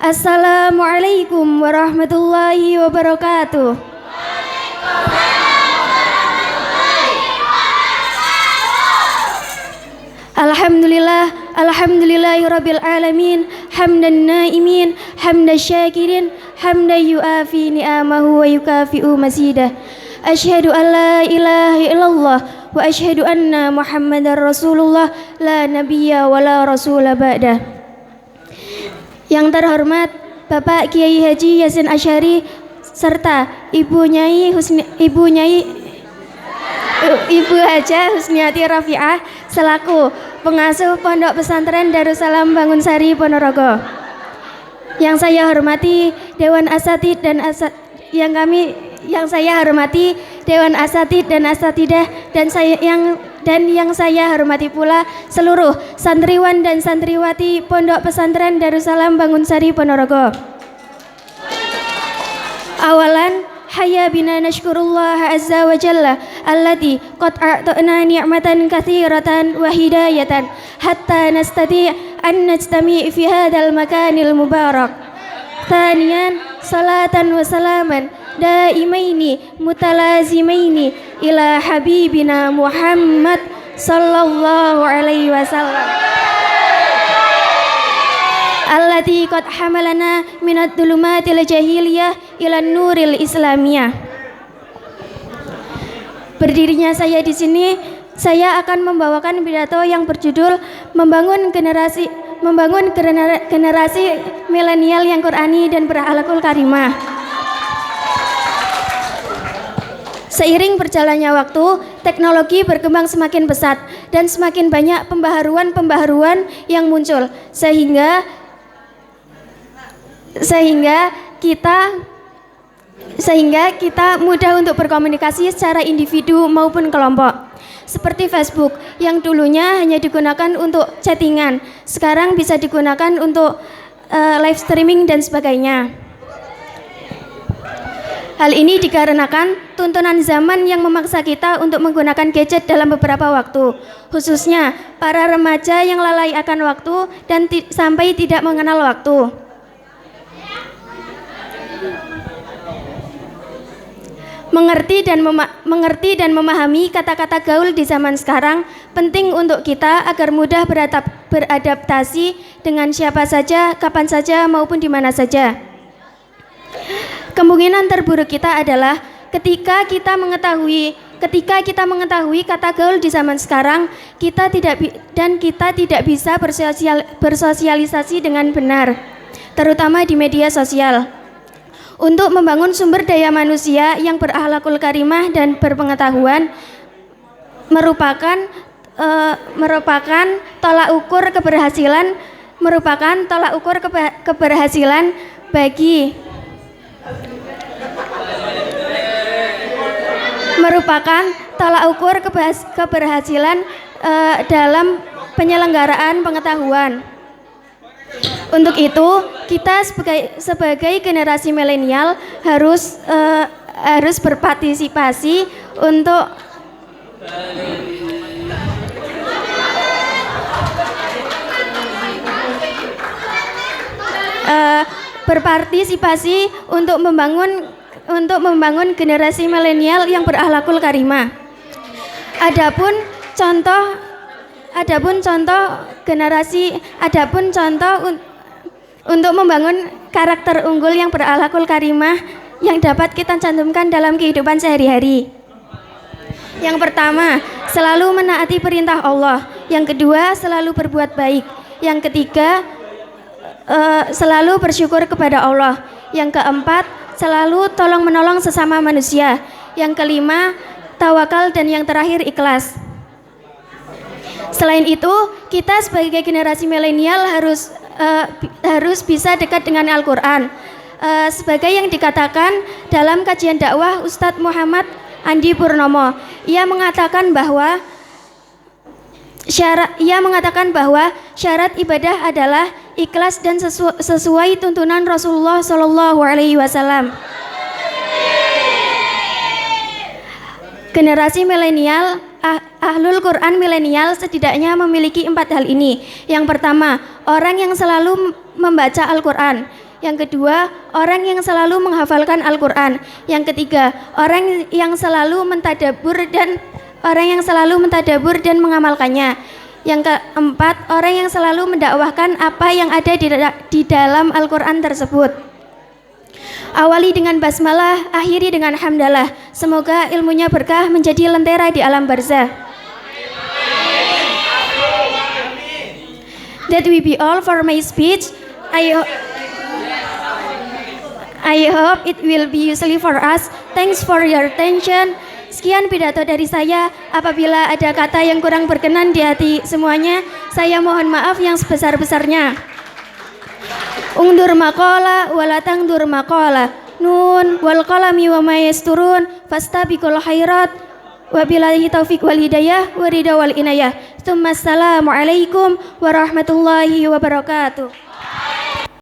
Assalamualaikum warahmatullahi wabarakatuh. Alhamdulillahirabbil alamin, hamdan naimin, hamdan syakirin, hamdan yuafi ni'amahu wa yukafi'u mazidah. Asyhadu an la ilaha illallah wa asyhadu anna Muhammadar Rasulullah la nabiyya wa la rasula ba'dah. Yang terhormat Bapak Kiai Haji Yasin Asy'ari serta Ibu Haja Husniati Rafi'ah selaku pengasuh Pondok Pesantren Darussalam Bangunsari Ponorogo. Yang saya hormati Dewan Asatidz dan yang saya hormati Dewan Asatidz dan Asatidah dan yang saya hormati pula seluruh santriwan dan santriwati Pondok Pesantren Darussalam Bangunsari Ponorogo. Awalan hayya bina nashkurullah azza wa jalla alladzi qad a'tana ni'matan katsiratan wa hidayatan hatta nastati' an najtami' fi hadzal makanil mubarak. Thaniyan salatan wa salaman daimaini mutalazimaini ila habibina Muhammad sallallahu alaihi wasallam allati qad hamalana minad dhulumatil jahiliyah ilan nuril islamiyah. Berdirinya saya di sini, saya akan membawakan pidato yang berjudul membangun generasi milenial yang Qur'ani dan berakhlakul karimah. Seiring berjalannya waktu, teknologi berkembang semakin pesat dan semakin banyak pembaharuan yang muncul sehingga kita mudah untuk berkomunikasi secara individu maupun kelompok. Seperti Facebook yang dulunya hanya digunakan untuk chattingan, sekarang bisa digunakan untuk live streaming dan sebagainya. Hal ini dikarenakan tuntunan zaman yang memaksa kita untuk menggunakan gadget dalam beberapa waktu, khususnya para remaja yang lalai akan waktu dan sampai tidak mengenal waktu. Mengerti dan memahami kata-kata gaul di zaman sekarang penting untuk kita agar mudah beradaptasi dengan siapa saja, kapan saja, maupun di mana saja. Kemungkinan terburuk kita adalah ketika kita mengetahui kata gaul di zaman sekarang, kita tidak bisa bersosialisasi dengan benar, terutama di media sosial. Untuk membangun sumber daya manusia yang berakhlakul karimah dan berpengetahuan merupakan tolak ukur keberhasilan dalam penyelenggaraan pengetahuan. Untuk itu, kita sebagai generasi milenial harus berpartisipasi untuk membangun generasi milenial yang berakhlakul karimah. Adapun contoh untuk membangun karakter unggul yang berakhlakul karimah yang dapat kita cantumkan dalam kehidupan sehari-hari. Yang pertama, selalu menaati perintah Allah. Yang kedua, selalu berbuat baik. Yang ketiga, selalu bersyukur kepada Allah. Yang keempat, selalu tolong-menolong sesama manusia. Yang kelima, tawakal, dan yang terakhir, ikhlas. Selain itu, kita sebagai generasi milenial harus bisa dekat dengan Al-Quran. Sebagai yang dikatakan dalam kajian dakwah Ustadz Muhammad Andi Purnomo, ia mengatakan bahwa syarat ibadah adalah ikhlas dan sesuai tuntunan Rasulullah SAW. Generasi milenial, ahlul Quran milenial setidaknya memiliki 4 hal ini. Yang pertama, orang yang selalu membaca Al-Quran. Yang kedua, orang yang selalu menghafalkan Al-Quran. Yang ketiga, orang yang selalu mentadabbur dan mengamalkannya. Yang keempat, orang yang selalu mendakwahkan apa yang ada di dalam Al-Quran tersebut. Awali dengan basmalah, akhiri dengan hamdalah. Semoga ilmunya berkah menjadi lentera di alam barzah. That will be all for my speech. I hope it will be useful for us. Thanks for your attention. Sekian pidato dari saya. Apabila ada kata yang kurang berkenan di hati semuanya, saya mohon maaf yang sebesar-besarnya. Ungdur maqala walatang dur maqala. Nun wal qalami wa ma yasturun. Fastabiqul khairat. Wabillahi taufiq wal hidayah wa ridha wal inayah. Assalamualaikum warahmatullahi wabarakatuh.